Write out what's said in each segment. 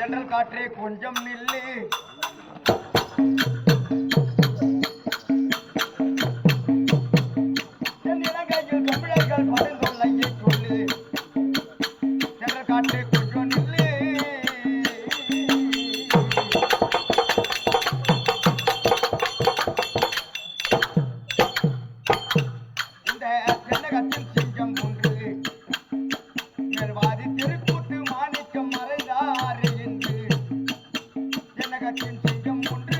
தென்றல் காற்றே கொஞ்சம் நில்லு, என் இலங்கையில் தமிழர்கள் படுந்தொல்லையை சொல்லு. தென்றல் காற்றே கொஞ்சம் நில்லு, இந்த தென்னகத்தின் சிங்கம் ஒன்று மேல்வாதி திருக்கூத்து மாணிக்கம் மறைந்தார் என்று. தென்னகத்தின் சிங்கம் ஒன்று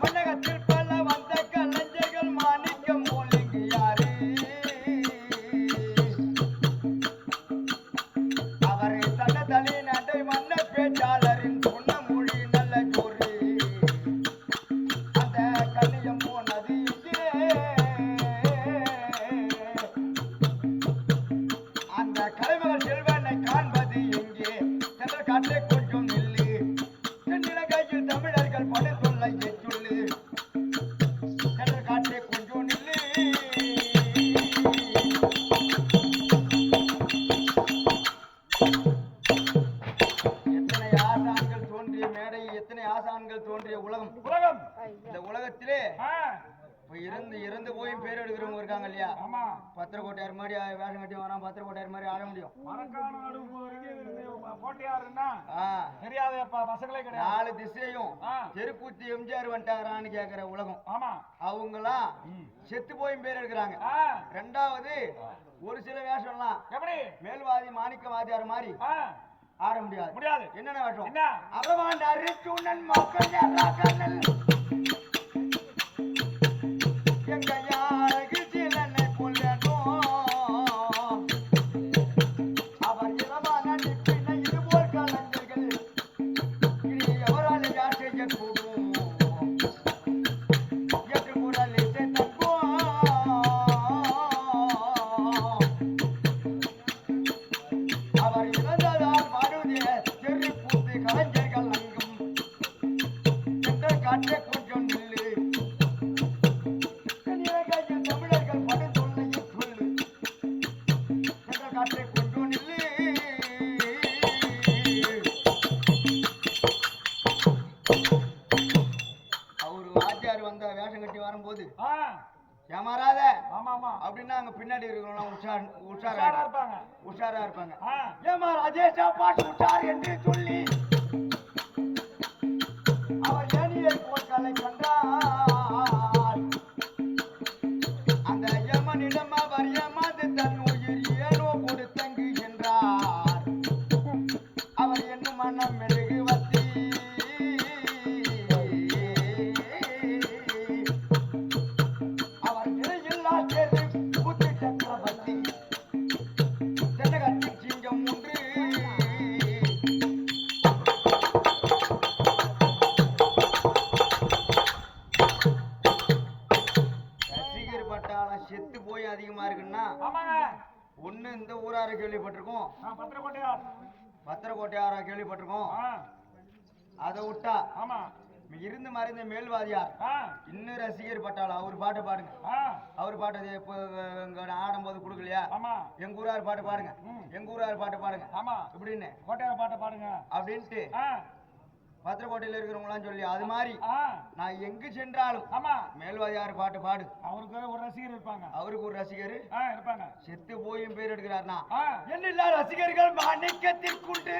மன்னகத்தில் பல வந்த கலைஞர்கள் மாணிக்கம் போலிங்கு யாரு? அவரை தன்னதனி நடை மன்ன பேச்சாளரின் சொன்ன மொழி நல்ல ஜோறு. அந்த கண்ணியம் போனது இங்கே, அந்த கலைமகள் செல்வனை காண்பது எங்கே? தென்றல் காற்றே கொஞ்சம் நில்லு, தென்னிலங்கையில் தமிழர்கள் படுதொல்லையை சொல்லு. தென்றல் காற்றே கொஞ்சம் நில்லு, எத்தனை ஆசான்கள் தோன்றிய மேடை, எத்தனை ஆசான்கள் தோன்றிய உலகம். இந்த உலகத்திலே இப்ப இறந்து போய் பேர் எடுக்கிறவங்க இருக்காங்க இல்லையா? பத்திரக்கோட்டையார் மாதிரி வேஷம் கட்டி வரான், பத்திரக்கோட்டையார் மாதிரி ஆட முடியும். 4 திசையும் தெருக்கூத்தி எம்ஜிஆர் வந்துட்டாரான்னு கேக்குற உலகம். அவங்களாம் செத்து போய் பேர் எடுக்கிறாங்க. ரெண்டாவது ஒரு சில வேஷம்லாம் எப்படி மேல்வாதி மாணிக்கவாதியார் மாதிரி ஆட முடியாது. என்னென்ன வேஷம்? அவன் அரிச்சுனன் மக்கள் எங்க யாருக்கு சிலனை கொல்லணும், அவர் இரவான நிற்பினை இதுபோல் கலைஞர்கள் இனி எவரால் யார் செய்யக்கூடும் என்று குரல் இசை தன்போம். அவர் இறந்ததால் பாடுவதே தெரு கூத்து கலைஞர்கள் அங்கும். தென்றல் காற்றே கொஞ்சம் நில்லு, தமிழர்கள் படுதொல்லையை சொல்லு. தென்றல் காற்றே கொஞ்சம் நில்லு, அவரு ஆச்சார் வந்த வேஷம் கட்டி வரும்போது ஏமாறாத அப்படின்னா அங்க பின்னாடி இருக்கிறவங்க உஷாரா இருப்பாங்க. ஏமா ராஜேஷா பாட்டு உஷார் என்று சொல்லி அவர் ஏனியை போல் கலை கண்டார். அந்த யமனிடம் அவர் ஏமாந்து தன் உயிர் ஏனோ கொடுத்தங்கு என்றார். அவர் என்னும் மனம் மெழுகு வத்தி அவர் நிலையில்லா தேர்வு புத்து சக்கரவர்த்தி. தென்னகத்தின் சிங்கம் ஒன்று ரசிகர் பட்டாளம் செத்து போய் அதிகமா இருக்குன்னா ஒண்ணு இந்த ஊரார கேள்விப்பட்டிருக்கோம், பத்திரக்கோட்டையாரா கேள்விப்பட்டிருக்கோம். அதை விட்டா இருந்து மறைந்த மேல்வாதியார் இன்னும் ரசிகர் பட்டாளம். அவர் பாட்டு பாடுங்க, அவர் பாட்டு ஆடும்போது கொடுக்கலையா? எங்க ஊரார் பாட்டு பாடுங்க, எங்க ஊரார் பாட்டு பாடுங்க இப்படின்னு கோட்டையார் பாட்டை பாடுங்க அப்படின்ட்டு பத்திரக்கோட்டையில இருக்கிறவங்களாம் சொல்லி அது மாதிரி நான் எங்கு சென்றாலும் மேல்வாதியார் பாட்டு பாடு. அவருக்கு ஒரு ரசிகர் இருப்பாங்க, அவருக்கு ஒரு ரசிகர் இருப்பாங்க. செத்து போயும் பேர் எடுக்கிறார்னா என்ன ரசிகர்கள் மாணிக்கத்திற்குண்டு